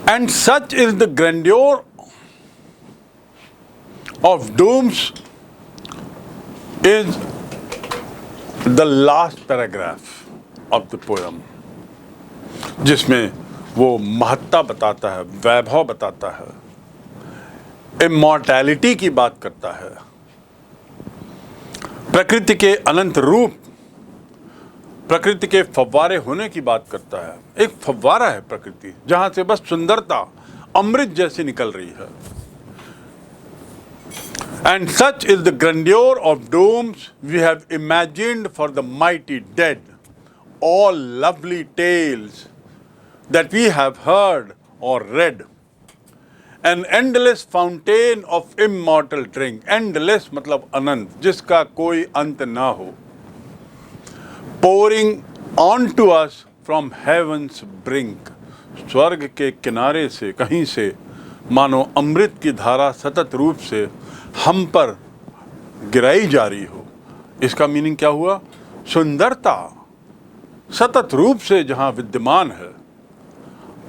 And such is the grandeur of dooms is the last paragraph of the poem, जिसमें वो महत्ता बताता है, वैभव बताता है, इमॉर्टैलिटी की बात करता है, प्रकृति के अनंत रूप, प्रकृति के फव्वारे होने की बात करता है। एक फव्वारा है प्रकृति, जहां से बस सुंदरता अमृत जैसी निकल रही है। And such is the grandeur of dooms we have imagined for the mighty dead, all lovely tales that we have heard or read. An endless fountain of immortal drink. Endless मतलब अनंत, जिसका कोई अंत ना हो. Pouring onto us from heaven's brink. स्वर्ग के किनारे से, कहीं से मानो अमृत की धारा सतत रूप से हम पर गिराई जा रही हो. इसका मीनिंग क्या हुआ? सुंदरता सतत रूप से जहां विद्यमान है,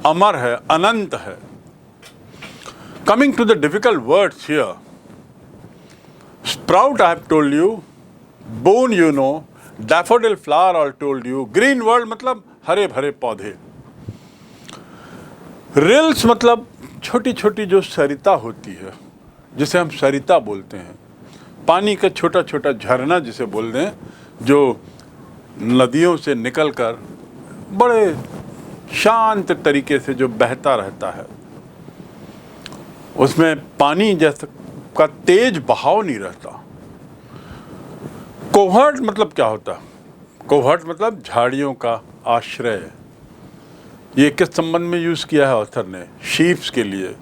अमर है, अनंत है. Coming to the difficult words here, sprout I have told you, boon you know, daffodil flower I told you, green world मतलब हरे भरे पौधे. रिल्स मतलब छोटी छोटी जो सरिता होती है, जिसे हम सरिता बोलते हैं. पानी का छोटा छोटा झरना जिसे बोल दें, जो नदियों से निकलकर बड़े शांत तरीके से जो बहता रहता है, उसमें पानी जैसा का तेज बहाव नहीं रहता. कोहर्ट मतलब क्या होता है? कोहर्ट मतलब झाड़ियों का आश्रय. ये किस संबंध में यूज़ किया है ऑथर ने? शीप्स के लिए,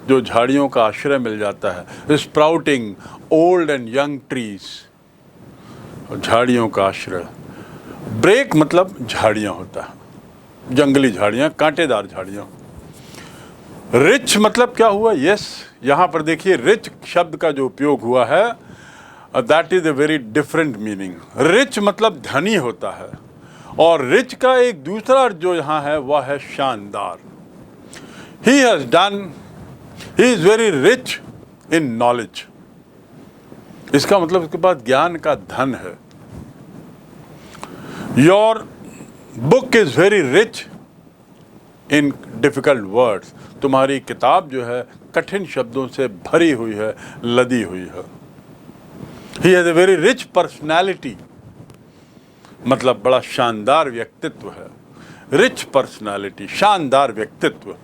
जो झाड़ियों का आश्रय मिल जाता है. Sprouting old and young trees, झाड़ियों का आश्रय. ब्रेक मतलब झाड़ियाँ होता है, जंगली झाड़ियाँ, कांटेदार झाड़ियाँ. रिच मतलब क्या हुआ? यस, यहाँ पर देखिए रिच शब्द का जो उपयोग हुआ है, that is a very different meaning. Rich मतलब धनी होता है, और रिच का एक दूसरा अर्थ जो यहाँ है वह है शानदार. He has done, he is very rich in knowledge. इसका मतलब उसके पास ज्ञान का धन है. Your book is very rich in difficult words. तुम्हारी किताब जो है कठिन शब्दों से भरी हुई है, लदी हुई है. He has a very rich personality मतलब बड़ा शानदार व्यक्तित्व है. रिच पर्सनैलिटी, शानदार व्यक्तित्व.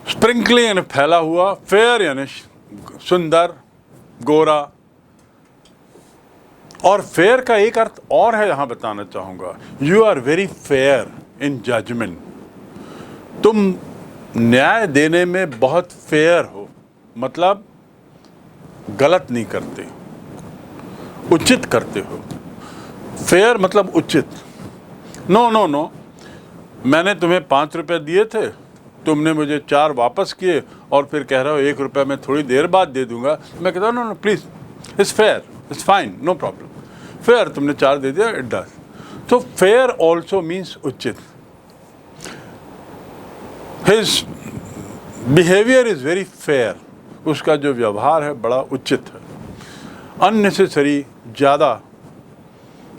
स्प्रिंकलिंग यानी फैला हुआ, फेयर यानी सुंदर, गोरा. और फेयर का एक अर्थ और है, यहां बताना चाहूंगा. You are very fair in judgement. तुम न्याय देने में बहुत फेयर हो, मतलब गलत नहीं करते, उचित करते हो. फेयर मतलब उचित. नो नो नो, मैंने तुम्हें 5 रुपये दिए थे, तुमने मुझे 4 वापस किए, और फिर कह रहे हो 1 रुपया मैं थोड़ी देर बाद दे दूंगा. मैं कहता हूँ no no please, it's fair, it's fine, no problem. Fair, तुमने 4 दे दिया, इट डज. तो फेयर ऑल्सो मीन्स उचित. His behaviour is very fair. उसका जो व्यवहार है बड़ा उचित है. अननेसेसरी ज़्यादा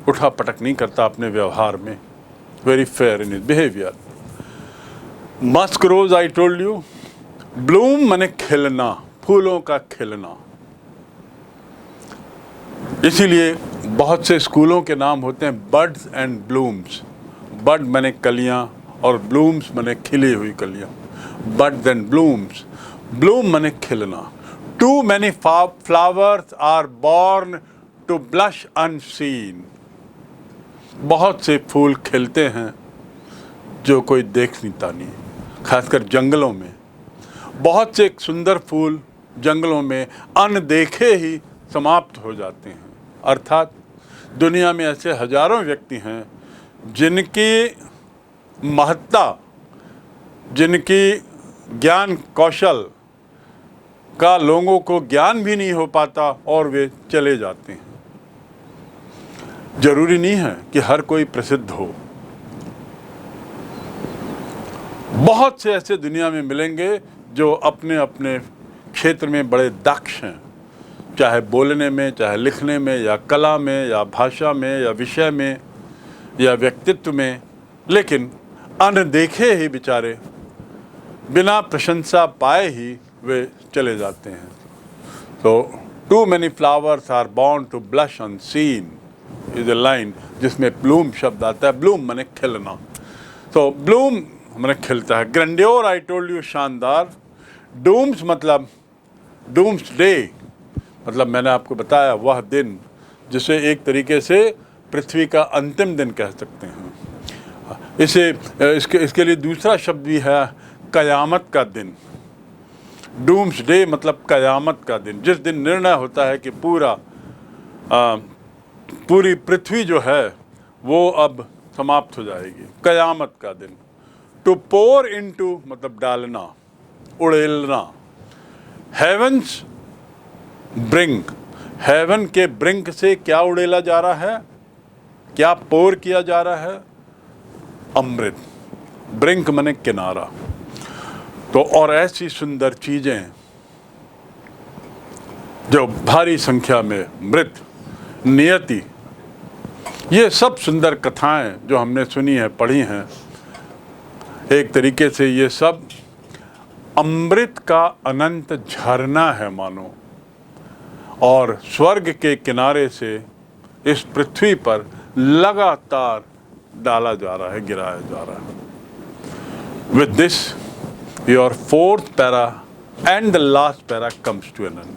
उठा पटक नहीं करता अपने व्यवहार में. Very fair in his behaviour. Musk rose I told you, bloom माने खिलना, फूलों का खिलना. इसीलिए बहुत से स्कूलों के नाम होते हैं बर्ड्स एंड ब्लूम्स. बर्ड माने कलियां और ब्लूम्स माने खिली हुई कलियां. Birds and blooms. ब्लूम माने खिलना. Too many flowers are born to blush unseen. बहुत से फूल खिलते हैं जो कोई देखता नहीं, खासकर जंगलों में. बहुत से सुंदर फूल जंगलों में अनदेखे ही समाप्त हो जाते हैं. अर्थात दुनिया में ऐसे हजारों व्यक्ति हैं जिनकी महत्ता, जिनकी ज्ञान कौशल का लोगों को ज्ञान भी नहीं हो पाता और वे चले जाते हैं. जरूरी नहीं है कि हर कोई प्रसिद्ध हो. बहुत से ऐसे दुनिया में मिलेंगे जो अपने अपने क्षेत्र में बड़े दक्ष हैं, चाहे बोलने में, चाहे लिखने में, या कला में, या भाषा में, या विषय में, या व्यक्तित्व में, लेकिन अनदेखे ही बेचारे बिना प्रशंसा पाए ही वे चले जाते हैं। तो too many flowers are born to blush unseen is a line जिसमें ब्लूम शब्द आता है। ब्लूम माने खिलना, तो ब्लूम माने खिलता है। ग्रैंडियोर आई टोल्ड यू, शानदार। डूम्स मतलब डूम्स डे, मतलब मैंने आपको बताया वह दिन जिसे एक तरीके से पृथ्वी का अंतिम दिन कह सकते हैं। इसके लिए दूसरा शब्द भी है, कयामत का दिन। डूम्स डे मतलब कयामत का दिन, जिस दिन निर्णय होता है कि पूरी पृथ्वी जो है वो अब समाप्त हो जाएगी, कयामत का दिन। टू पोर इनटू मतलब डालना, उड़ेलना। हेवंस ब्रिंक, हेवन के ब्रिंक से क्या उड़ेला जा रहा है, क्या पोर किया जा रहा है? अमृत। ब्रिंक माने किनारा। तो और ऐसी सुंदर चीजें जो भारी संख्या में, मृत, नियति, ये सब सुंदर कथाएं जो हमने सुनी है, पढ़ी हैं, एक तरीके से ये सब अमृत का अनंत झरना है मानो, और स्वर्ग के किनारे से इस पृथ्वी पर लगातार डाला जा रहा है, गिराया जा रहा है। With this your fourth para and the last para comes to an end.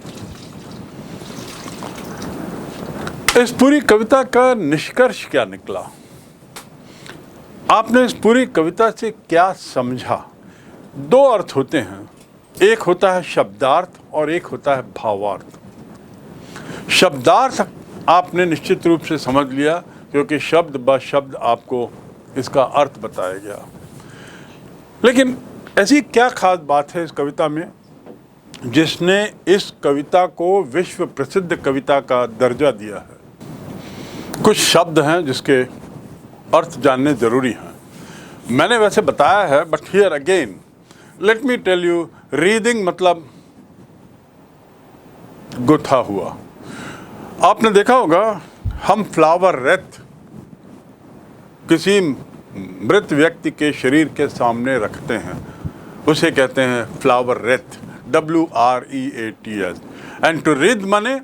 इस पूरी कविता का निष्कर्ष क्या निकला? आपने इस पूरी कविता से क्या समझा? दो अर्थ होते हैं, एक होता है शब्दार्थ और एक होता है भावार्थ। शब्दार्थ आपने निश्चित रूप से समझ लिया, क्योंकि शब्द ब शब्द आपको इसका अर्थ बताया गया। लेकिन ऐसी क्या खास बात है इस कविता में जिसने इस कविता को विश्व प्रसिद्ध कविता का दर्जा दिया है? कुछ शब्द हैं जिसके अर्थ जानने जरूरी हैं। मैंने वैसे बताया है, but here again let me tell you. Writhing मतलब गुथा हुआ। आपने देखा होगा, हम फ्लावर रेथ किसी मृत व्यक्ति के शरीर के सामने रखते हैं, उसे कहते हैं flower wreath, WREATH। And to rid माने,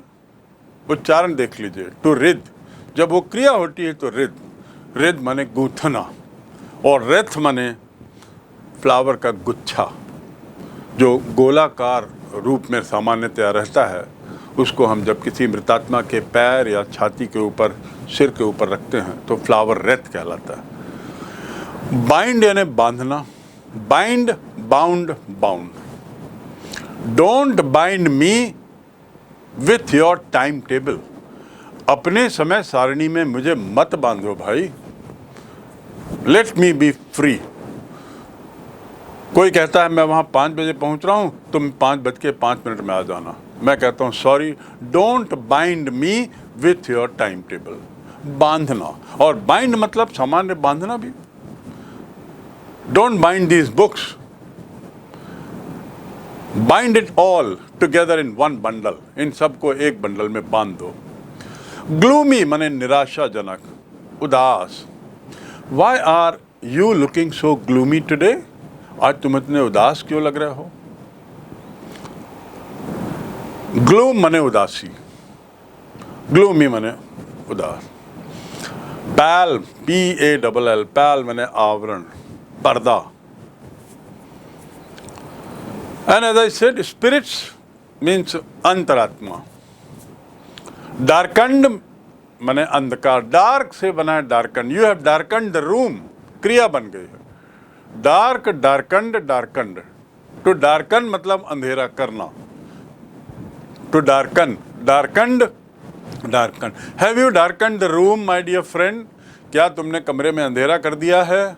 उच्चारण देख लीजिए, टू रिद, जब वो क्रिया होती है तो रिद, रिद माने गूंथना, और रेथ माने फ्लावर का गुच्छा जो गोलाकार रूप में सामान्यतया रहता है। उसको हम जब किसी मृतात्मा के पैर या छाती के ऊपर, सिर के ऊपर रखते हैं तो फ्लावर रेथ कहलाता है। बाइंड यानी बांधना, bind, bound, bound. Don't bind me with your time table, अपने समय सारणी में मुझे मत बांधो भाई। Let me B free. कोई कहता है मैं वहाँ 5 बजे पहुँच रहा हूँ, तुम 5:05 में आ जाना। मैं कहता हूँ sorry, don't bind me with your time table. बांधना, और बाइंड मतलब सामान्य बांधना भी। Don't bind these books, bind it all together in one bundle, इन सबको एक बंडल में बांध दो। ग्लूमी माने निराशाजनक, उदास। Why are you looking so gloomy today? आज तुम इतने उदास क्यों लग रहे हो? ग्लूम माने उदासी, ग्लूमी माने उदास। पैल, PALL, पैल माने आवरण, पर्दा। And as I said, spirits means अंतरात्मा। डार्कंड माने अंधकार, डार्क से बना है darkened. You have darkened the room, क्रिया बन गई है। Dark, darkened, darkened. To darken मतलब अंधेरा करना, to darken, darkened, darken. Have you darkened the room my dear friend? क्या तुमने कमरे में अंधेरा कर दिया है?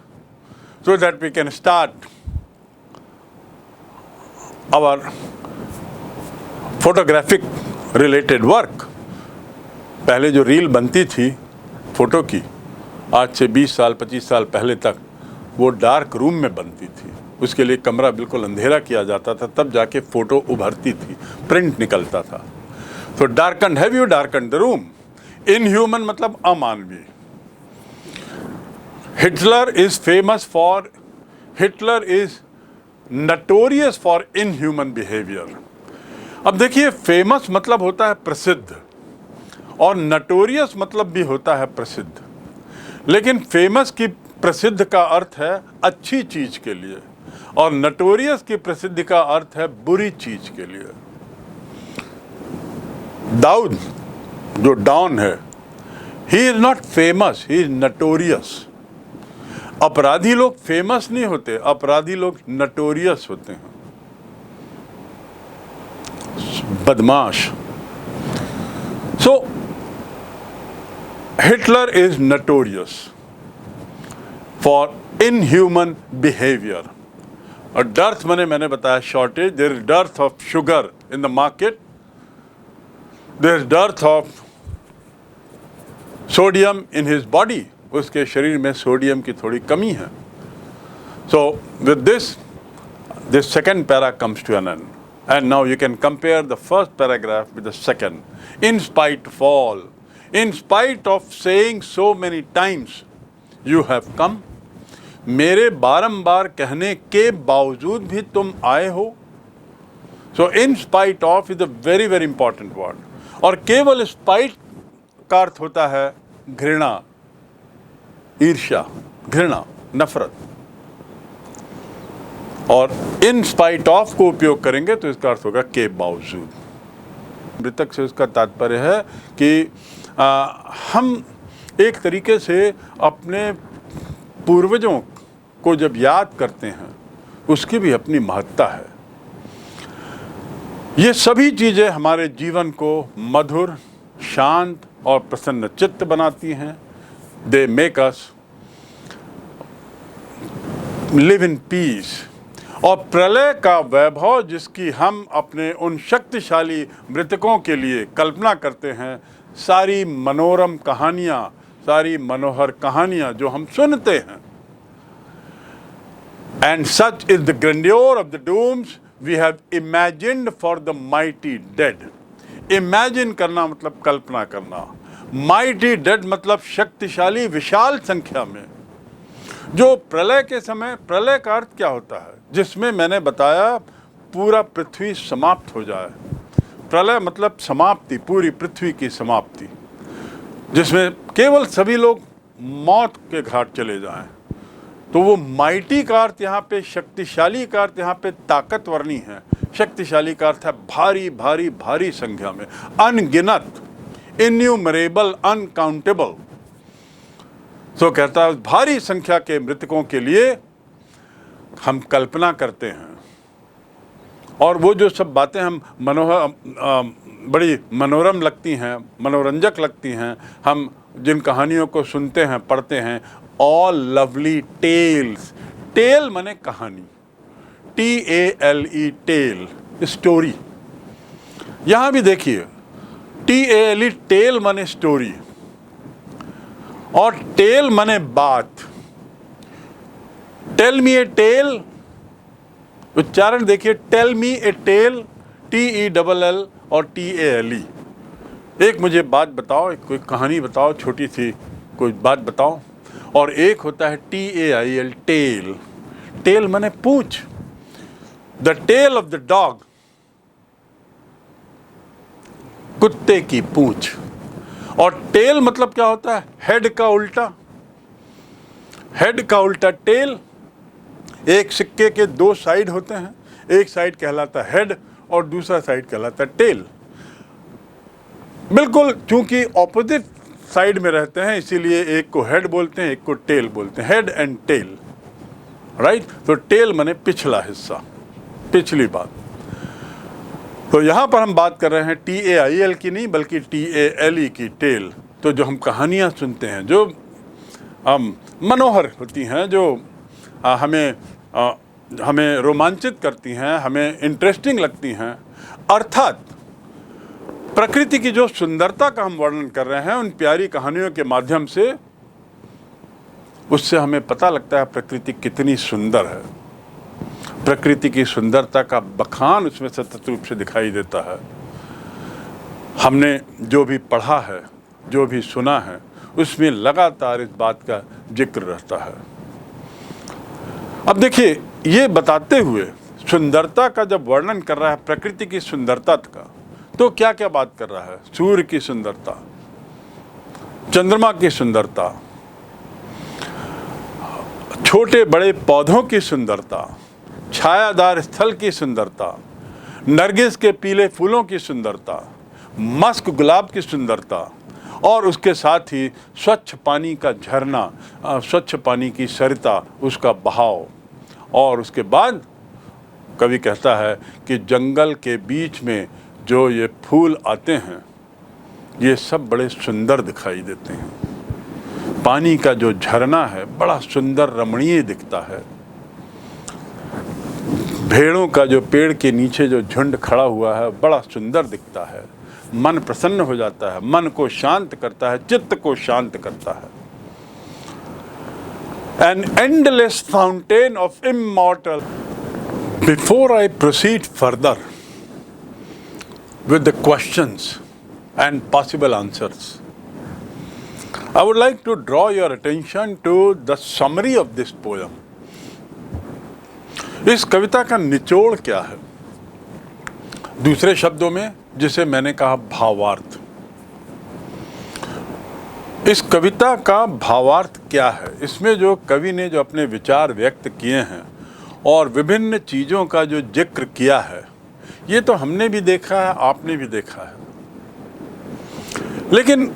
So that we can start our photographic related work. पहले जो रील बनती थी फोटो की, आज से 20 साल 25 साल पहले तक, वो डार्क रूम में बनती थी। उसके लिए कमरा बिल्कुल अंधेरा किया जाता था, तब जाके फोटो उभरती थी, प्रिंट निकलता था। तो darken, have you darken the room? Inhuman मतलब अमानवीय। Hitler is notorious for inhuman behaviour. अब देखिए, फेमस मतलब होता है प्रसिद्ध, और नटोरियस मतलब भी होता है प्रसिद्ध। लेकिन फेमस की प्रसिद्ध का अर्थ है अच्छी चीज के लिए, और नटोरियस की प्रसिद्धि का अर्थ है बुरी चीज के लिए। दाऊद जो डॉन है, he is not famous, he is notorious. अपराधी लोग फेमस नहीं होते, अपराधी लोग नटोरियस होते हैं, बदमाश। So Hitler is notorious for inhuman behaviour. और डर्थ मैंने बताया shortage, there is dearth of sugar in the market, there is dearth of sodium in his body, उसके शरीर में सोडियम की थोड़ी कमी है। So with this second para comes to an end, and now you can compare the first paragraph with the second. In spite of all, in spite of saying so many times, you have come. मेरे बारंबार कहने के बावजूद भी तुम आए हो। So in spite of is a very very important word. और केवल spite का अर्थ होता है घृणा, ईर्ष्या, घृणा, नफरत। और इन स्पाइट ऑफ को उपयोग करेंगे तो इसका अर्थ होगा के बावजूद। मृतक से उसका तात्पर्य है कि हम एक तरीके से अपने पूर्वजों को जब याद करते हैं, उसकी भी अपनी महत्ता है। ये सभी चीज़ें हमारे जीवन को मधुर, शांत और प्रसन्न चित्त बनाती हैं। They make us live in peace. और प्रलय का वैभव जिसकी हम अपने उन शक्तिशाली मृतकों के लिए कल्पना करते हैं, सारी मनोरम कहानियाँ, सारी मनोहर कहानियाँ जो हम सुनते हैं, and such is the grandeur of the dooms we have imagined for the mighty dead. Imagine करना मतलब कल्पना करना, mighty dead मतलब शक्तिशाली विशाल संख्या में। जो प्रलय के समय, प्रलय का अर्थ क्या होता है? जिसमें मैंने बताया पूरा पृथ्वी समाप्त हो जाए। प्रलय मतलब समाप्ति, पूरी पृथ्वी की समाप्ति, जिसमें केवल सभी लोग मौत के घाट चले जाएं। तो वो माइटी का अर्थ यहाँ पे, शक्तिशाली का अर्थ यहाँ पे ताकतवर नहीं है। शक्तिशाली का अर्थ है भारी भारी भारी संख्या में, अनगिनत, इन्यूमरेबल, अनकाउंटेबल। तो कहता है भारी संख्या के मृतकों के लिए हम कल्पना करते हैं, और वो जो सब बातें हम बड़ी मनोरम लगती हैं, मनोरंजक लगती हैं, हम जिन कहानियों को सुनते हैं, पढ़ते हैं, ऑल लवली टेल्स। टेल माने कहानी, TALE, टेल, स्टोरी। यहाँ भी देखिए TALE, टेल माने स्टोरी, और टेल माने बात। टेल मी ए टेल, उच्चारण देखिए, टेल मी ए टेल, TELL और TALE। एक मुझे बात बताओ, कोई कहानी बताओ, छोटी सी कोई बात बताओ। और एक होता है TAIL, टेल। टेल माने पूंछ, the tail of the dog, कुत्ते की पूंछ। और टेल मतलब क्या होता है? हेड का उल्टा, हेड का उल्टा टेल। एक सिक्के के दो साइड होते हैं, एक साइड कहलाता है हेड और दूसरा साइड कहलाता है टेल। बिल्कुल चूंकि ऑपोजिट साइड में रहते हैं, इसीलिए एक को हेड बोलते हैं, एक को टेल बोलते हैं, हेड एंड टेल, राइट। तो टेल माने पिछला हिस्सा, पिछली बात। तो यहाँ पर हम बात कर रहे हैं TAIL की नहीं, बल्कि TALE की, टेल। तो जो हम कहानियाँ सुनते हैं, जो मनोहर होती हैं, जो हमें रोमांचित करती हैं, हमें इंटरेस्टिंग लगती हैं, अर्थात प्रकृति की जो सुंदरता का हम वर्णन कर रहे हैं, उन प्यारी कहानियों के माध्यम से, उससे हमें पता लगता है प्रकृति कितनी सुंदर है। प्रकृति की सुंदरता का बखान उसमें सतत रूप से दिखाई देता है। हमने जो भी पढ़ा है, जो भी सुना है, उसमें लगातार इस बात का जिक्र रहता है। अब देखिए, ये बताते हुए सुंदरता का जब वर्णन कर रहा है, प्रकृति की सुंदरता का, तो क्या क्या बात कर रहा है? सूर्य की सुंदरता, चंद्रमा की सुंदरता, छोटे बड़े पौधों की सुंदरता, छायादार स्थल की सुंदरता, नरगिस के पीले फूलों की सुंदरता, मस्क गुलाब की सुंदरता, और उसके साथ ही स्वच्छ पानी का झरना, स्वच्छ पानी की सरिता, उसका बहाव। और उसके बाद कवि कहता है कि जंगल के बीच में जो ये फूल आते हैं, ये सब बड़े सुंदर दिखाई देते हैं। पानी का जो झरना है बड़ा सुंदर रमणीय दिखता है। भेड़ों का जो पेड़ के नीचे जो झुंड खड़ा हुआ है बड़ा सुंदर दिखता है। मन प्रसन्न हो जाता है, मन को शांत करता है, चित्त को शांत करता है। An endless fountain of immortal. Before I proceed further with the questions and possible answers, I would like to draw your attention to the summary of this poem. इस कविता का निचोड़ क्या है? दूसरे शब्दों में जिसे मैंने कहा भावार्थ। इस कविता का भावार्थ क्या है? इसमें जो कवि ने जो अपने विचार व्यक्त किए हैं और विभिन्न चीज़ों का जो जिक्र किया है, ये तो हमने भी देखा है, आपने भी देखा है, लेकिन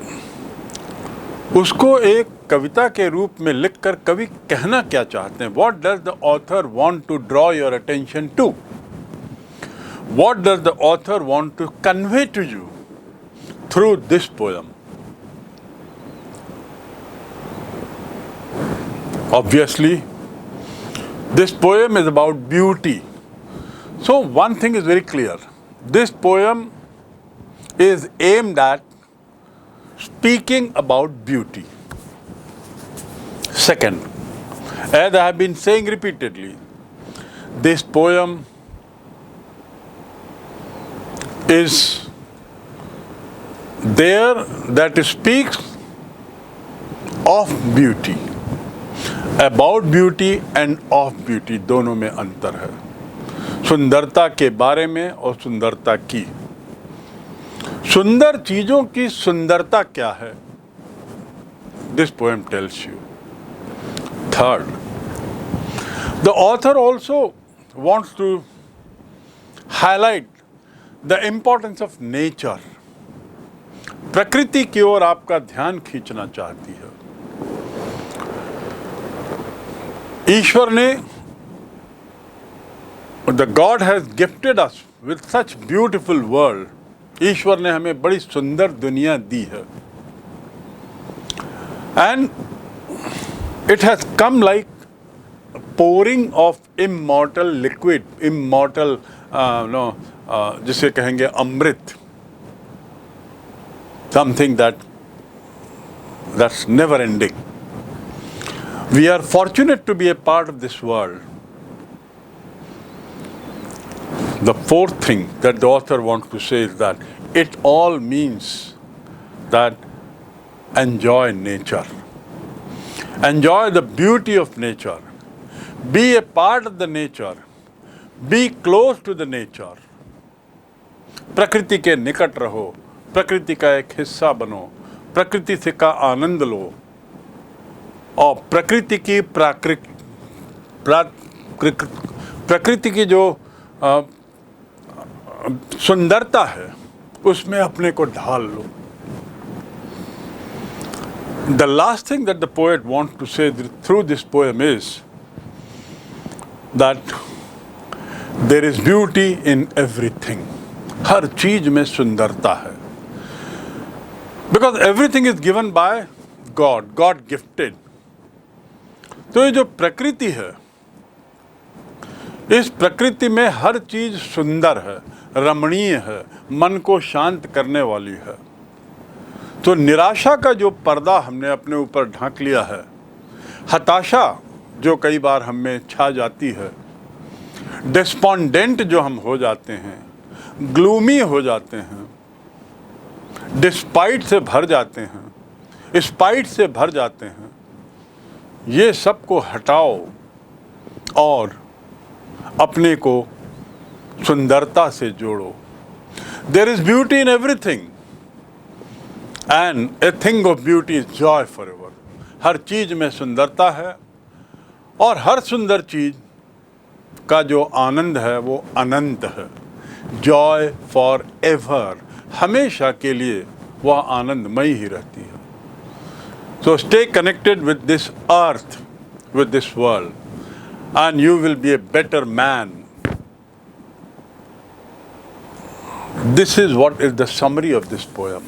उसको एक कविता के रूप में लिखकर कवि कहना क्या चाहते हैं? What does the author want to draw your attention to? What does the author want to convey to you through this poem? Obviously, this poem is about beauty. So one thing is very clear. This poem is aimed at speaking about beauty. Second, as I have been saying repeatedly, this poem is there that speaks of beauty, about beauty and of beauty, दोनों में अंतर है। सुंदरता के बारे में और सुंदरता की। सुंदर चीजों की सुंदरता क्या है? This poem tells you. Third, the author also wants to highlight the importance of nature. प्रकृति की ओर आपका ध्यान खींचना चाहती है। ईश्वर ने, the God has gifted us with such beautiful world. ईश्वर ने हमें बड़ी सुंदर दुनिया दी है। And it has come like pouring of immortal liquid, immortal, जिसे कहेंगे अमृत, something that's never ending. We are fortunate to be a part of this world. The fourth thing that the author wants to say is that it all means that enjoy nature. Enjoy the beauty of nature. Be a part of the nature. Be close to the nature. प्रकृति के निकट रहो, प्रकृति का एक हिस्सा बनो, प्रकृति से का आनंद लो, और प्रकृति की प्रकृति की जो सुंदरता है उसमें अपने को ढाल लो। The last thing that the poet wants to say through this poem is that there is beauty in everything. हर चीज में सुंदरता है। Because everything is given by God, God gifted. तो ये जो प्रकृति है, इस प्रकृति में हर चीज सुंदर है, रमणीय है, मन को शांत करने वाली है। तो निराशा का जो पर्दा हमने अपने ऊपर ढांक लिया है, हताशा जो कई बार हम में छा जाती है, डिस्पोंडेंट जो हम हो जाते हैं, ग्लूमी हो जाते हैं, डिस्पाइट से भर जाते हैं, स्पाइट से भर जाते हैं, ये सब को हटाओ और अपने को सुंदरता से जोड़ो। There is beauty in everything and a thing of beauty is joy forever. हर चीज में सुंदरता है और हर सुंदर चीज का जो आनंद है वो अनंत है। जॉय फॉर एवर, हमेशा के लिए वह आनंदमयी ही रहती है। So stay connected with this earth, with this world, and you will be a better man. This is what is the summary of this poem.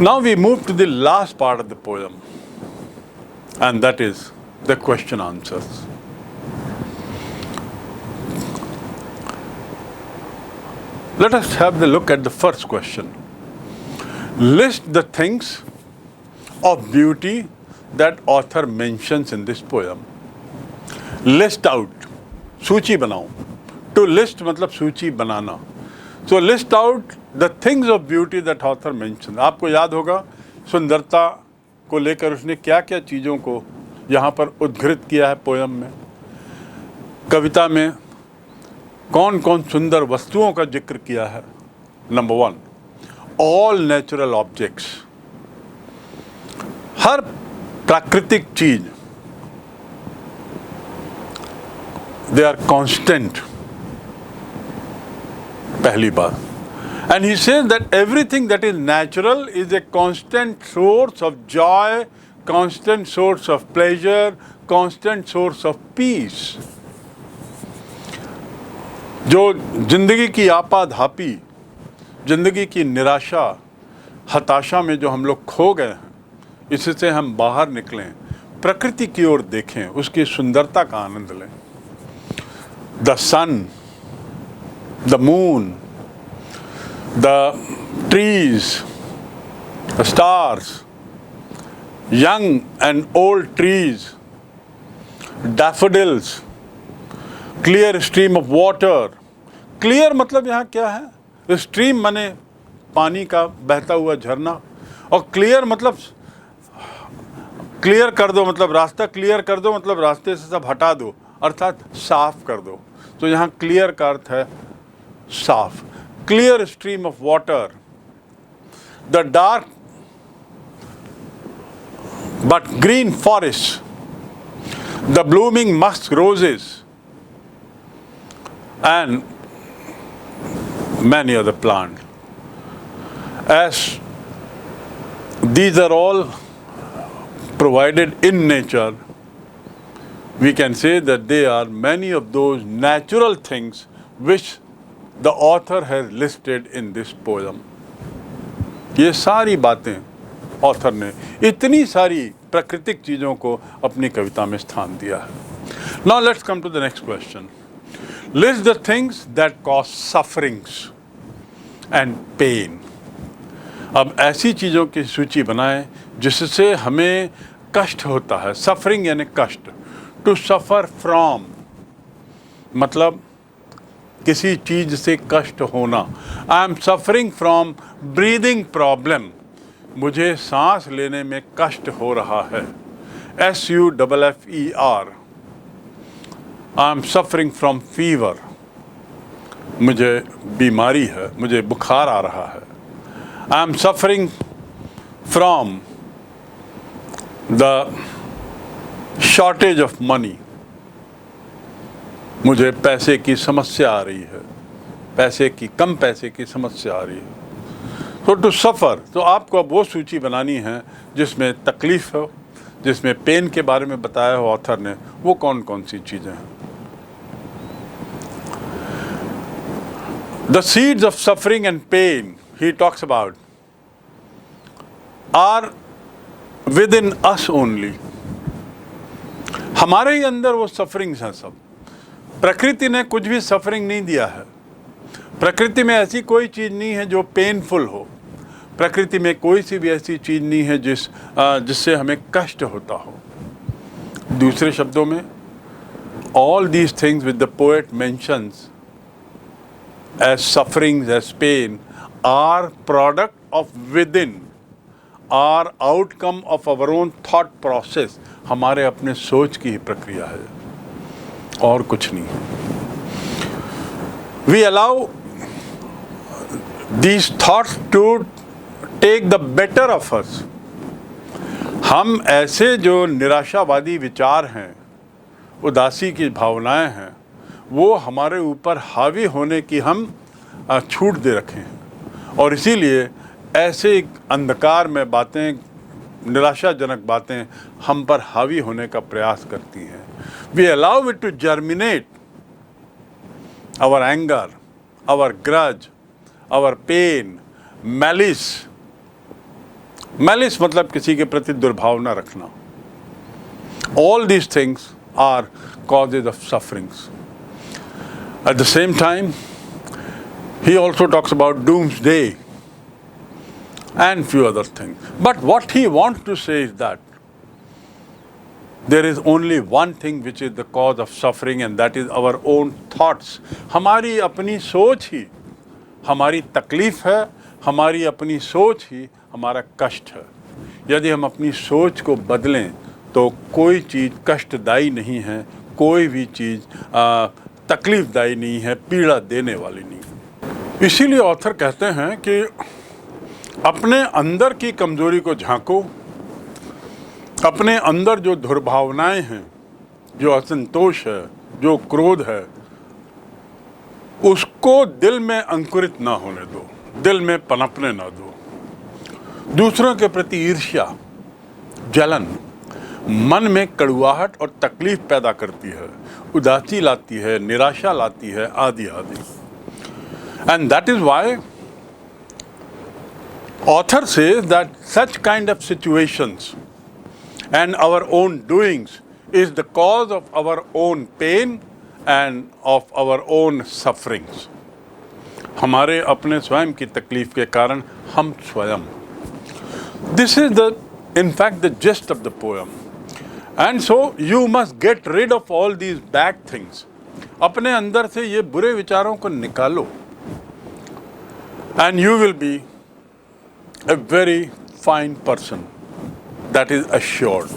Now we move to the last part of the poem, and that is the question answers. Let us have the look at the first question. List the things of beauty that author mentions in this poem. List out, सूची बनाओ। To list मतलब सूची बनाना। So list out the things of beauty that author mention. आपको याद होगा सुंदरता को लेकर उसने क्या क्या चीज़ों को यहाँ पर उद्धृत किया है पोयम में। कविता में कौन कौन सुंदर वस्तुओं का जिक्र किया है। नंबर 1, ऑल नेचुरल ऑब्जेक्ट्स, हर प्राकृतिक चीज, they are constant, पहली बात। And he says that everything that is natural is a constant source of joy, constant source of pleasure, constant source of peace. जो जिंदगी की आपाधापी, जिंदगी की निराशा, हताशा में जो हम लोग खो गए हैं, इससे हम बाहर निकलें, प्रकृति की ओर देखें, उसकी सुंदरता का आनंद लें। The sun, the moon, the trees, the stars, young and old trees, daffodils, clear stream of water. Clear मतलब यहाँ क्या है? Stream माने पानी का बहता हुआ झरना, और clear मतलब क्लियर कर दो, मतलब रास्ता क्लियर कर दो, मतलब रास्ते से सब हटा दो, अर्थात साफ कर दो। तो यहाँ क्लियर का अर्थ है साफ। Clear stream of water, the dark but green forest, the blooming Musk roses and many other plants. As these are all provided in nature, we can say that they are many of those natural things which the author has listed in this poem. ये सारी बातें author ने इतनी सारी प्राकृतिक चीज़ों को अपनी कविता में स्थान दिया है। Now let's come to the next question. List the things that cause sufferings and pain. अब ऐसी चीज़ों की सूची बनाएं जिससे हमें कष्ट होता है। सफरिंग यानी कष्ट। टू सफ़र फ्रॉम मतलब किसी चीज़ से कष्ट होना। I am suffering from breathing problem, मुझे सांस लेने में कष्ट हो रहा है। SUFFER। I am suffering from fever, मुझे बीमारी है, मुझे बुखार आ रहा है। I am suffering from the shortage of money, मुझे पैसे की समस्या आ रही है, कम पैसे की समस्या आ रही है। तो टू सफ़र, तो आपको अब वो सूची बनानी है जिसमें तकलीफ़ हो, जिसमें पेन के बारे में बताया हो ऑथर ने, वो कौन कौन सी चीज़ें हैं। The seeds of suffering and pain he talks about are within us only. हमारे ही अंदर वो सफरिंग्स हैं सब। प्रकृति ने कुछ भी सफरिंग नहीं दिया है। प्रकृति में ऐसी कोई चीज़ नहीं है जो पेनफुल हो। प्रकृति में कोई सी भी ऐसी चीज़ नहीं है जिससे हमें कष्ट होता हो। दूसरे शब्दों में all these things which the poet mentions as sufferings, as pain, are product of within, are outcome of our own thought process. हमारे अपने सोच की ही प्रक्रिया है और कुछ नहीं. We allow these thoughts to take the better of us. हम ऐसे जो निराशावादी विचार हैं, उदासी की भावनाएं हैं, वो हमारे ऊपर हावी होने की हम छूट दे रखे हैं और इसीलिए ऐसे अंधकार में बातें, निराशाजनक बातें हम पर हावी होने का प्रयास करती हैं. We allow it to germinate our anger, our grudge, our pain, malice. Malice मतलब किसी के प्रति दुर्भावना रखना. All these things are causes of sufferings. At the same time, he also talks about doomsday and few other things. But what he wants to say is that there is only one thing which is the cause of suffering, and that is our own thoughts. हमारी अपनी सोच ही हमारी तकलीफ है, हमारी अपनी सोच ही हमारा कष्ट है. यदि हम अपनी सोच को बदलें तो कोई चीज़ कष्टदायी नहीं है, कोई भी चीज़ तकलीफदायी नहीं है, पीड़ा देने वाली नहीं. इसीलिए ऑथर कहते हैं कि अपने अंदर की कमज़ोरी को झांको, अपने अंदर जो दुर्भावनाएं हैं, जो असंतोष है, जो क्रोध है, उसको दिल में अंकुरित ना होने दो, दिल में पनपने ना दो. दूसरों के प्रति ईर्ष्या, जलन मन में कड़ुआहट और तकलीफ पैदा करती है, उदासी लाती है, निराशा लाती है, आदि आदि. And that is why author says that such kind of situations and our own doings is the cause of our own pain and of our own sufferings. हमारे अपने स्वयं की तकलीफ के कारण हम स्वयं. This is in fact the gist of the poem. And so you must get rid of all these bad things. अपने अंदर से ये बुरे विचारों को निकालो. And you will be a very fine person. That is assured.